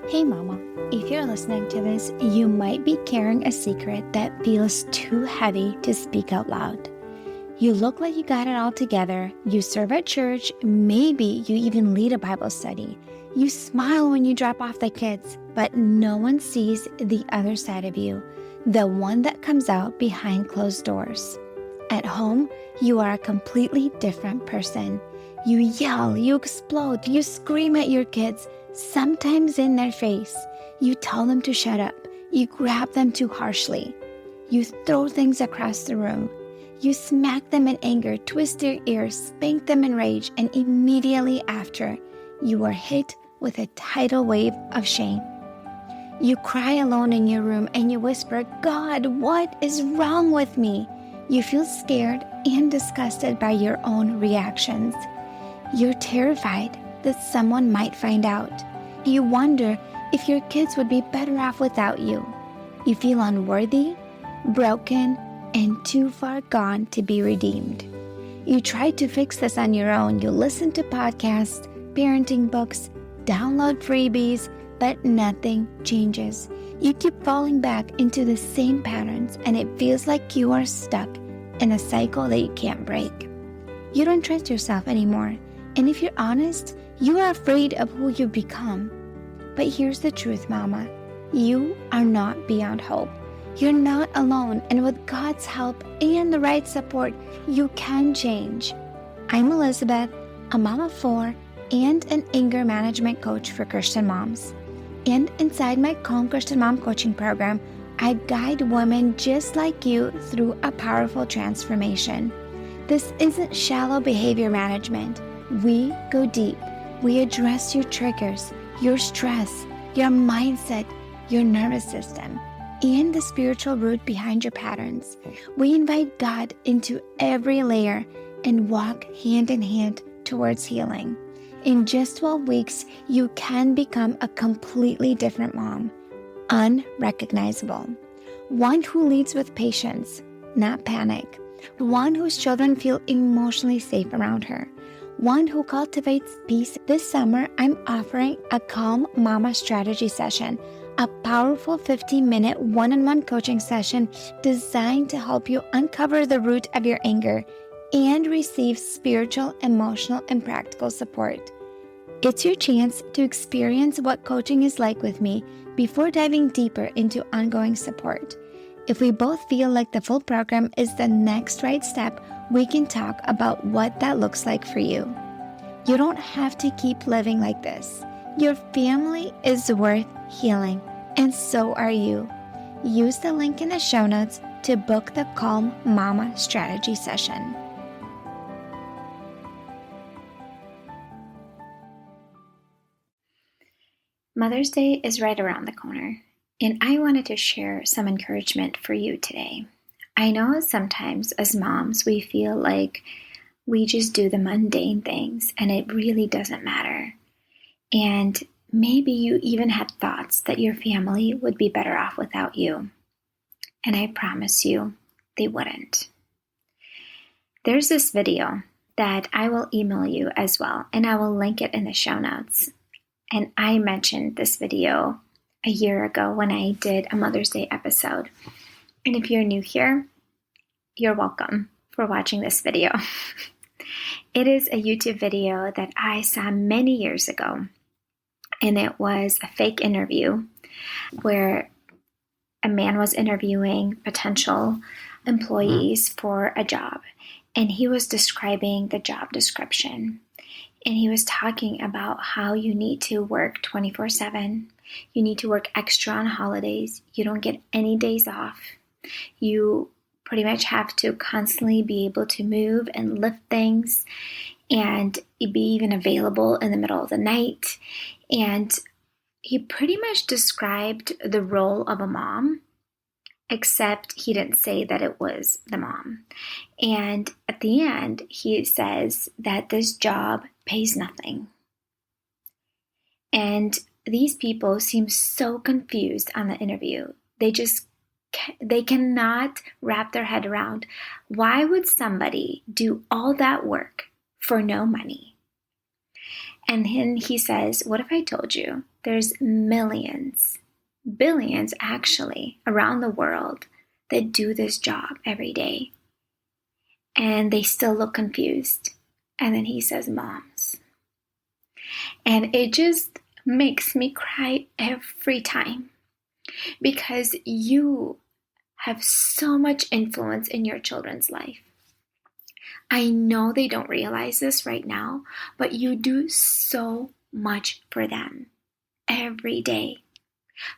Hey mama, if you're listening to this, you might be carrying a secret that feels too heavy to speak out loud. You look like you got it all together, you serve at church, maybe you even lead a Bible study. You smile when you drop off the kids, but no one sees the other side of you, the one that comes out behind closed doors. At home, you are a completely different person. You yell, you explode, you scream at your kids, sometimes in their face. You tell them to shut up. You grab them too harshly. You throw things across the room. You smack them in anger, twist their ears, spank them in rage, and immediately after, you are hit with a tidal wave of shame. You cry alone in your room and you whisper, "God, what is wrong with me?" You feel scared and disgusted by your own reactions. You're terrified that someone might find out. You wonder if your kids would be better off without you. You feel unworthy, broken, and too far gone to be redeemed. You try to fix this on your own. You listen to podcasts, parenting books, download freebies, but nothing changes. You keep falling back into the same patterns, and it feels like you are stuck in a cycle that you can't break. You don't trust yourself anymore, and if you're honest, you are afraid of who you become. But here's the truth, Mama. You are not beyond hope. You're not alone, and with God's help and the right support, you can change. I'm Elizabeth, a mom of 4 and an anger management coach for Christian moms. And inside my Calm Christian Mom coaching program, I guide women just like you through a powerful transformation. This isn't shallow behavior management. We go deep. We address your triggers, your stress, your mindset, your nervous system, and the spiritual root behind your patterns. We invite God into every layer and walk hand in hand towards healing. In just 12 weeks, you can become a completely different mom, unrecognizable. One who leads with patience, not panic. One whose children feel emotionally safe around her. One who cultivates peace. This summer, I'm offering a Calm Mama strategy session, a powerful 15-minute one-on-one coaching session designed to help you uncover the root of your anger and receive spiritual, emotional, and practical support. It's your chance to experience what coaching is like with me before diving deeper into ongoing support. If we both feel like the full program is the next right step, we can talk about what that looks like for you. You don't have to keep living like this. Your family is worth healing, and so are you. Use the link in the show notes to book the Calm Mama strategy session. Mother's Day is right around the corner, and I wanted to share some encouragement for you today. I know sometimes as moms, we feel like we just do the mundane things and it really doesn't matter. And maybe you even had thoughts that your family would be better off without you. And I promise you, they wouldn't. There's this video that I will email you as well, and I will link it in the show notes. And I mentioned this video a year ago when I did a Mother's Day episode. And if you're new here, you're welcome for watching this video. It is a YouTube video that I saw many years ago. And it was a fake interview where a man was interviewing potential employees for a job. And he was describing the job description. And he was talking about how you need to work 24/7. You need to work extra on holidays. You don't get any days off. You pretty much have to constantly be able to move and lift things and be even available in the middle of the night. And he pretty much described the role of a mom, except he didn't say that it was the mom. And at the end, he says that this job pays nothing. And these people seem so confused on the interview. They cannot wrap their head around, why would somebody do all that work for no money? And then he says, what if I told you there's millions, billions actually, around the world that do this job every day, and they still look confused? And then he says, moms. And it just makes me cry every time, because you have so much influence in your children's life. I know they don't realize this right now, but you do so much for them every day.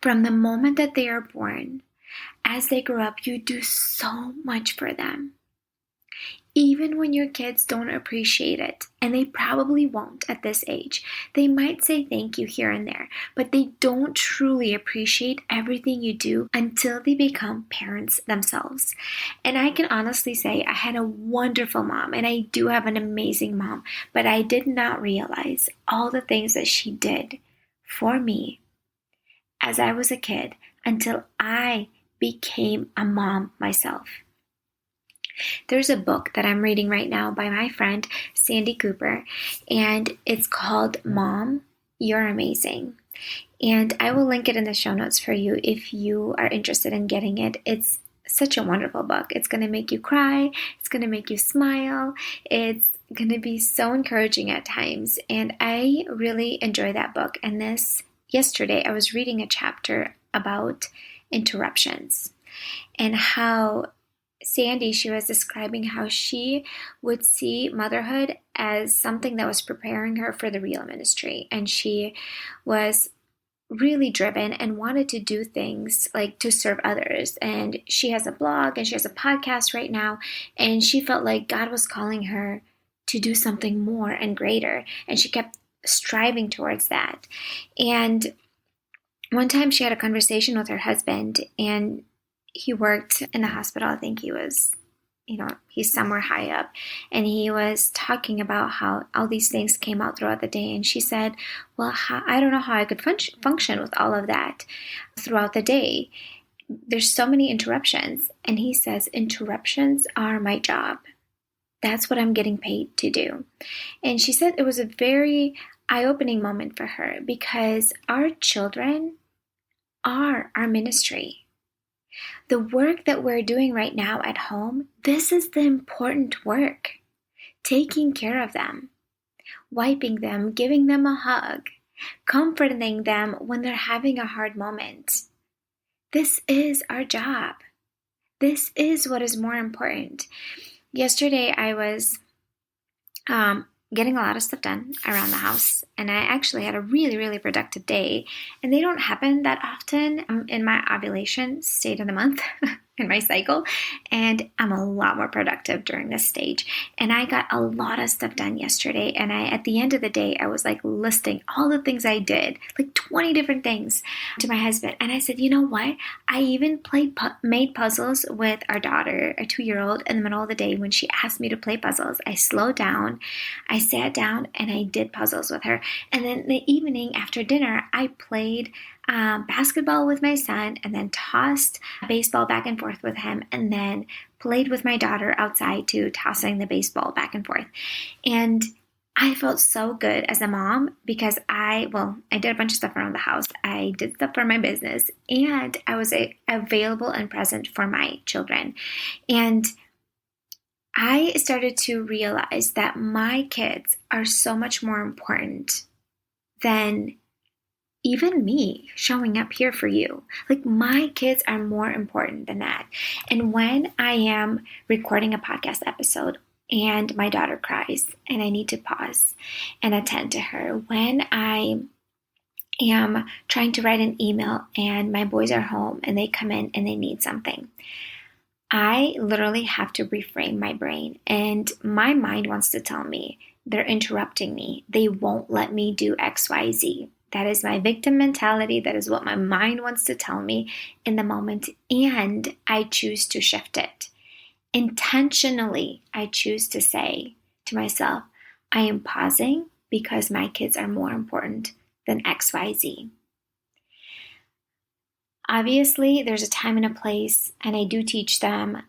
From the moment that they are born, as they grow up, you do so much for them. Even when your kids don't appreciate it, and they probably won't at this age, they might say thank you here and there, but they don't truly appreciate everything you do until they become parents themselves. And I can honestly say I had a wonderful mom, and I do have an amazing mom, but I did not realize all the things that she did for me as I was a kid until I became a mom myself. There's a book that I'm reading right now by my friend Sandy Cooper, and it's called Mom, You're Amazing. And I will link it in the show notes for you if you are interested in getting it. It's such a wonderful book. It's going to make you cry. It's going to make you smile. It's going to be so encouraging at times. And I really enjoy that book. And yesterday I was reading a chapter about interruptions and how Sandy, she was describing how she would see motherhood as something that was preparing her for the real ministry. And she was really driven and wanted to do things like to serve others. And she has a blog and she has a podcast right now. And she felt like God was calling her to do something more and greater. And she kept striving towards that. And one time she had a conversation with her husband, and he worked in the hospital. I think he was, he's somewhere high up. And he was talking about how all these things came out throughout the day. And she said, well, I don't know how I could function with all of that throughout the day. There's so many interruptions. And he says, interruptions are my job. That's what I'm getting paid to do. And she said it was a very eye-opening moment for her, because our children are our ministry. The work that we're doing right now at home, this is the important work. Taking care of them, wiping them, giving them a hug, comforting them when they're having a hard moment. This is our job. This is what is more important. Yesterday, I was getting a lot of stuff done around the house, and I actually had a really, really productive day. And they don't happen that often. I'm in my ovulation state of the month in my cycle, and I'm a lot more productive during this stage. And I got a lot of stuff done yesterday, and at the end of the day, I was like listing all the things I did, like 20 different things, to my husband. And I said, you know what? I even made puzzles with our daughter, a 2-year-old, in the middle of the day when she asked me to play puzzles. I slowed down, I sat down, and I did puzzles with her. And then in the evening after dinner, I played basketball with my son, and then tossed a baseball back and forth with him, and then played with my daughter outside too, tossing the baseball back and forth. And I felt so good as a mom, because I did a bunch of stuff around the house. I did stuff for my business, and I was available and present for my children. And I started to realize that my kids are so much more important than even me showing up here for you. Like, my kids are more important than that. And when I am recording a podcast episode and my daughter cries and I need to pause and attend to her, when I am trying to write an email and my boys are home and they come in and they need something, I literally have to reframe my brain. And my mind wants to tell me they're interrupting me. They won't let me do X, Y, Z. That is my victim mentality. That is what my mind wants to tell me in the moment. And I choose to shift it. Intentionally, I choose to say to myself, I am pausing because my kids are more important than X, Y, Z. Obviously, there's a time and a place, and I do teach them,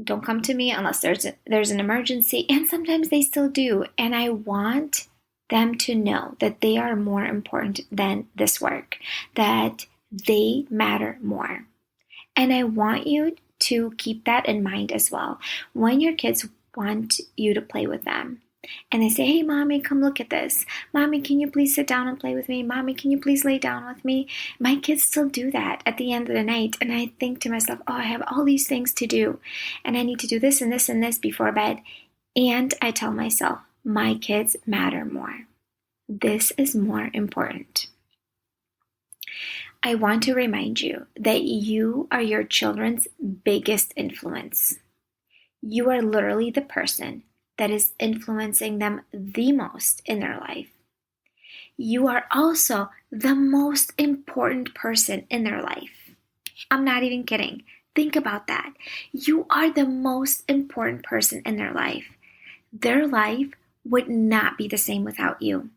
don't come to me unless there's an emergency, and sometimes they still do. And I want them to know that they are more important than this work, that they matter more. And I want you to keep that in mind as well. When your kids want you to play with them, and they say, hey, mommy, come look at this. Mommy, can you please sit down and play with me? Mommy, can you please lay down with me? My kids still do that at the end of the night. And I think to myself, oh, I have all these things to do. And I need to do this and this and this before bed. And I tell myself, my kids matter more. This is more important. I want to remind you that you are your children's biggest influence. You are literally the person that is influencing them the most in their life. You are also the most important person in their life. I'm not even kidding. Think about that. You are the most important person in their life. Their life would not be the same without you.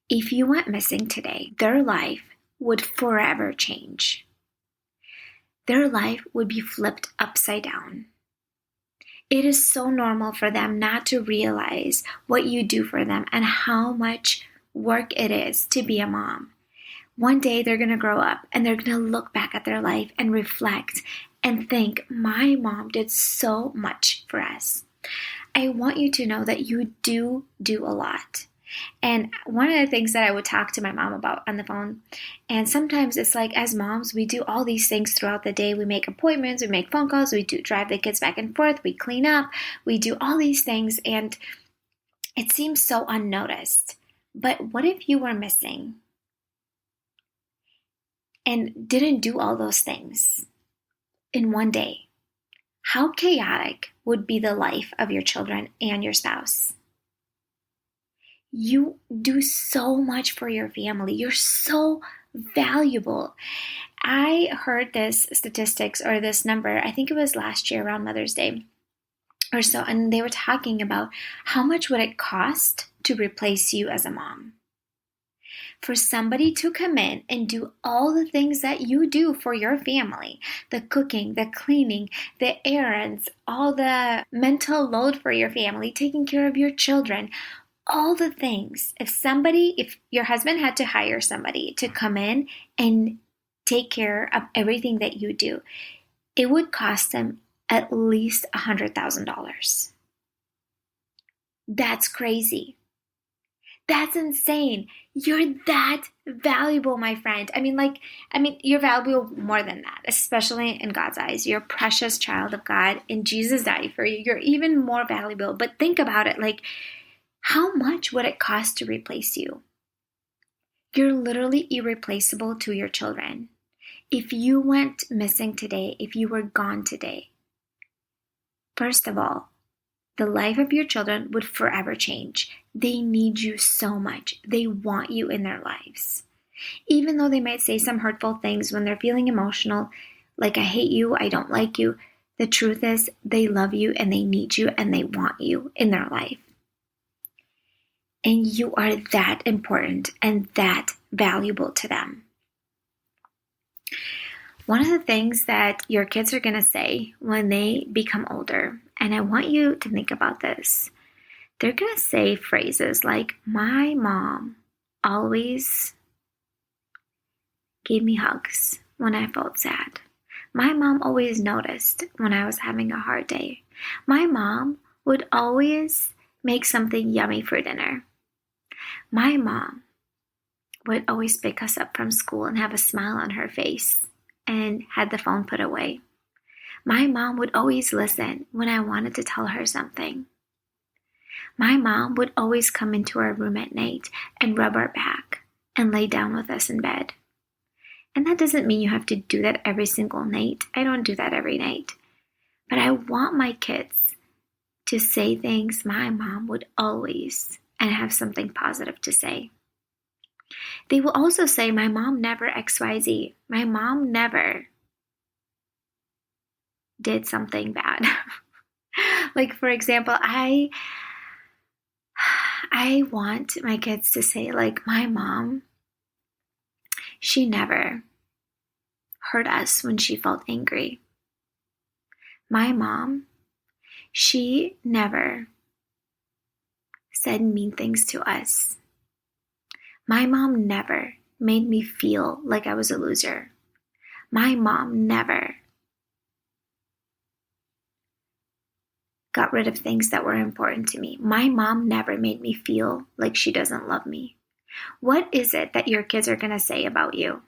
If you went missing today, their life would forever change. Their life would be flipped upside down. It is so normal for them not to realize what you do for them and how much work it is to be a mom. One day they're going to grow up and they're going to look back at their life and reflect and think, my mom did so much for us. I want you to know that you do a lot. And one of the things that I would talk to my mom about on the phone, and sometimes it's like as moms, we do all these things throughout the day. We make appointments, we make phone calls, we drive the kids back and forth, we clean up, we do all these things, and it seems so unnoticed. But what if you were missing and didn't do all those things in one day? How chaotic would be the life of your children and your spouse? You do so much for your family. You're so valuable. I heard this statistics or this number, I think it was last year around Mother's Day or so, and they were talking about how much would it cost to replace you as a mom. For somebody to come in and do all the things that you do for your family, the cooking, the cleaning, the errands, all the mental load for your family, taking care of your children, all the things. If your husband had to hire somebody to come in and take care of everything that you do, it would cost them at least $100,000. That's crazy. That's insane. You're that valuable, my friend. I mean, you're valuable more than that, especially in God's eyes. You're a precious child of God, and Jesus died for you. You're even more valuable. But think about it, how much would it cost to replace you? You're literally irreplaceable to your children. If you went missing today, if you were gone today, first of all, the life of your children would forever change. They need you so much. They want you in their lives. Even though they might say some hurtful things when they're feeling emotional, like I hate you, I don't like you, the truth is they love you and they need you and they want you in their life. And you are that important and that valuable to them. One of the things that your kids are going to say when they become older, and I want you to think about this, they're going to say phrases like, my mom always gave me hugs when I felt sad. My mom always noticed when I was having a hard day. My mom would always make something yummy for dinner. My mom would always pick us up from school and have a smile on her face and had the phone put away. My mom would always listen when I wanted to tell her something. My mom would always come into our room at night and rub our back and lay down with us in bed. And that doesn't mean you have to do that every single night. I don't do that every night. But I want my kids to say things my mom would always, and have something positive to say. They will also say, my mom never XYZ. My mom never did something bad. Like, for example, I want my kids to say, my mom, she never hurt us when she felt angry. My mom, she never said mean things to us. My mom never made me feel like I was a loser. My mom never got rid of things that were important to me. My mom never made me feel like she doesn't love me. What is it that your kids are going to say about you?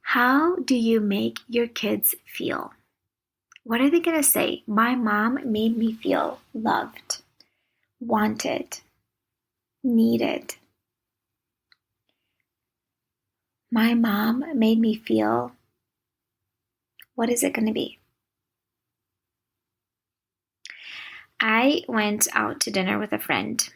How do you make your kids feel? What are they going to say? My mom made me feel loved, wanted, needed. My mom made me feel, what is it going to be? I went out to dinner with a friend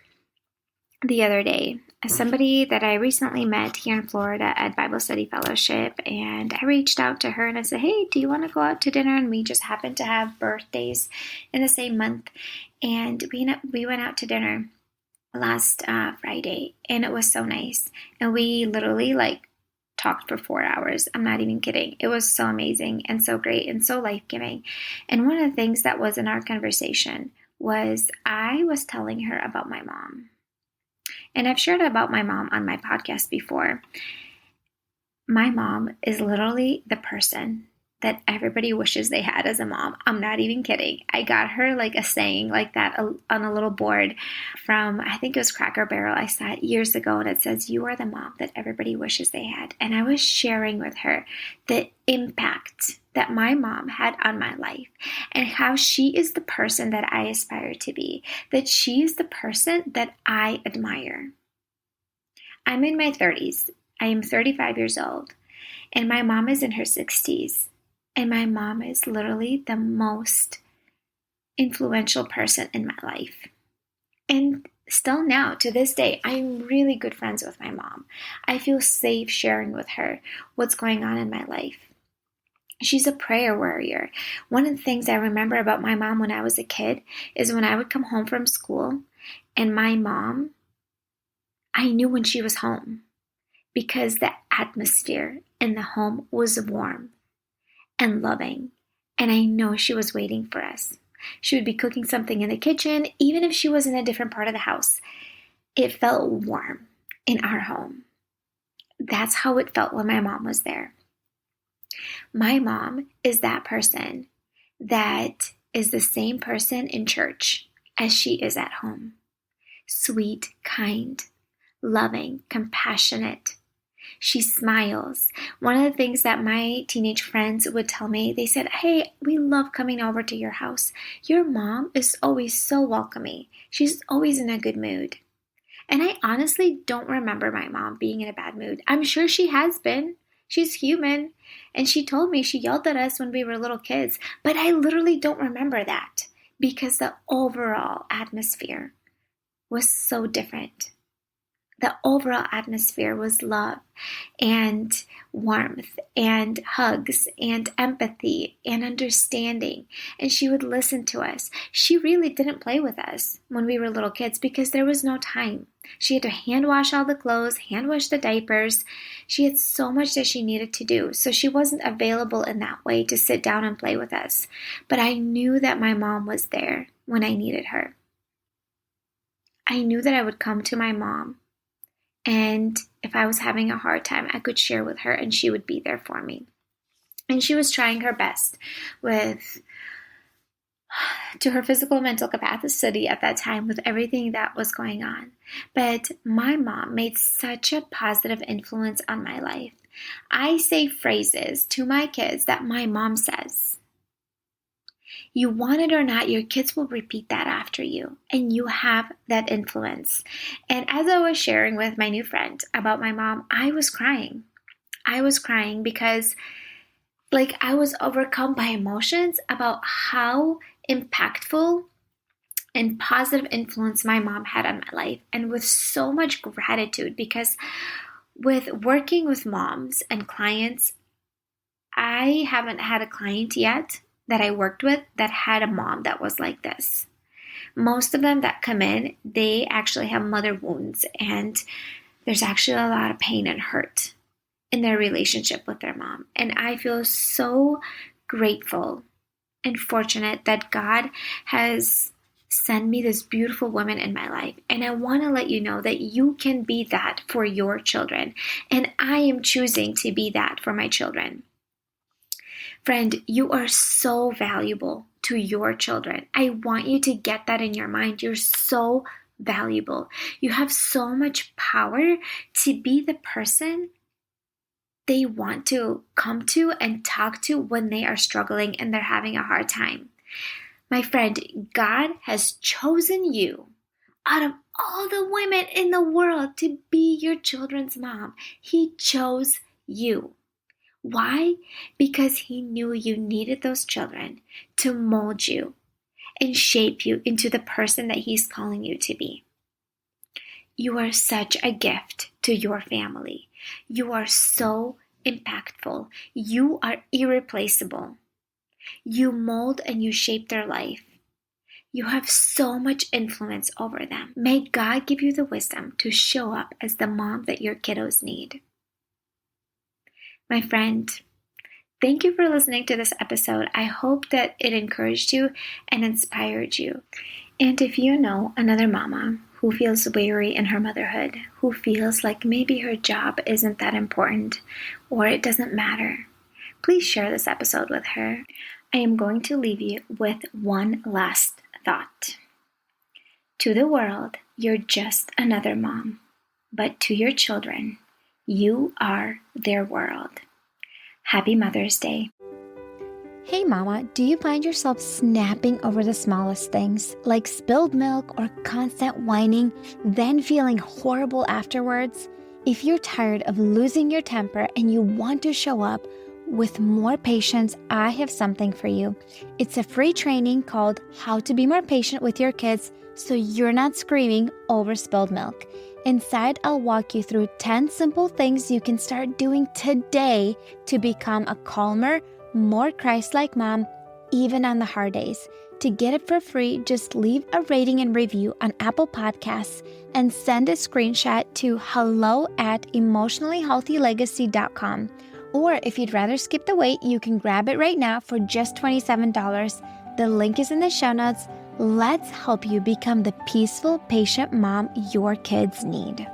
the other day, somebody that I recently met here in Florida at Bible Study Fellowship, and I reached out to her and I said, hey, do you want to go out to dinner? And we just happened to have birthdays in the same month, and we went out to dinner last Friday, and it was so nice, and we literally talked for 4 hours. I'm not even kidding. It was so amazing and so great and so life-giving. And one of the things that was in our conversation was I was telling her about my mom. And I've shared about my mom on my podcast before. My mom is literally the person that everybody wishes they had as a mom. I'm not even kidding. I got her a saying like that on a little board from, I think it was Cracker Barrel. I saw it years ago, and it says, you are the mom that everybody wishes they had. And I was sharing with her the impact that my mom had on my life and how she is the person that I aspire to be, that she is the person that I admire. I'm in my 30s. I am 35 years old, and my mom is in her 60s. And my mom is literally the most influential person in my life. And still now, to this day, I'm really good friends with my mom. I feel safe sharing with her what's going on in my life. She's a prayer warrior. One of the things I remember about my mom when I was a kid is when I would come home from school, and my mom, I knew when she was home because the atmosphere in the home was warm and loving, and I know she was waiting for us. She would be cooking something in the kitchen, even if she was in a different part of the house. It felt warm in our home. That's how it felt when my mom was there. My mom is that person that is the same person in church as she is at home. Sweet, kind, loving, compassionate. She smiles. One of the things that my teenage friends would tell me, they said, hey, we love coming over to your house. Your mom is always so welcoming. She's always in a good mood. And I honestly don't remember my mom being in a bad mood. I'm sure she has been. She's human. And she told me she yelled at us when we were little kids. But I literally don't remember that because the overall atmosphere was so different. The overall atmosphere was love and warmth and hugs and empathy and understanding. And she would listen to us. She really didn't play with us when we were little kids because there was no time. She had to hand wash all the clothes, hand wash the diapers. She had so much that she needed to do. So she wasn't available in that way to sit down and play with us. But I knew that my mom was there when I needed her. I knew that I would come to my mom. And if I was having a hard time, I could share with her and she would be there for me. And she was trying her best to her physical and mental capacity at that time with everything that was going on. But my mom made such a positive influence on my life. I say phrases to my kids that my mom says. You want it or not, your kids will repeat that after you, and you have that influence. And as I was sharing with my new friend about my mom, I was crying. I was crying because I was overcome by emotions about how impactful and positive influence my mom had on my life, and with so much gratitude because with working with moms and clients, I haven't had a client yet that I worked with that had a mom that was like this. Most of them that come in, they actually have mother wounds, and there's actually a lot of pain and hurt in their relationship with their mom. And I feel so grateful and fortunate that God has send me this beautiful woman in my life. And I want to let you know that you can be that for your children. And I am choosing to be that for my children. Friend, you are so valuable to your children. I want you to get that in your mind. You're so valuable. You have so much power to be the person they want to come to and talk to when they are struggling and they're having a hard time. My friend, God has chosen you out of all the women in the world to be your children's mom. He chose you. Why? Because He knew you needed those children to mold you and shape you into the person that He's calling you to be. You are such a gift to your family. You are so impactful. You are irreplaceable. You mold and you shape their life. You have so much influence over them. May God give you the wisdom to show up as the mom that your kiddos need. My friend, thank you for listening to this episode. I hope that it encouraged you and inspired you. And if you know another mama who feels weary in her motherhood, who feels like maybe her job isn't that important or it doesn't matter, please share this episode with her. I am going to leave you with one last thought. To the world, you're just another mom, but to your children, you are their world. Happy Mother's Day. Hey mama, do you find yourself snapping over the smallest things, like spilled milk or constant whining, then feeling horrible afterwards? If you're tired of losing your temper and you want to show up with more patience, I have something for you. It's a free training called How to Be More Patient with Your Kids so you're not screaming over spilled milk. Inside, I'll walk you through 10 simple things you can start doing today to become a calmer, more Christ-like mom, even on the hard days. To get it for free, just leave a rating and review on Apple Podcasts and send a screenshot to hello@emotionallyhealthylegacy.com. Or if you'd rather skip the wait, you can grab it right now for just $27. The link is in the show notes. Let's help you become the peaceful, patient mom your kids need.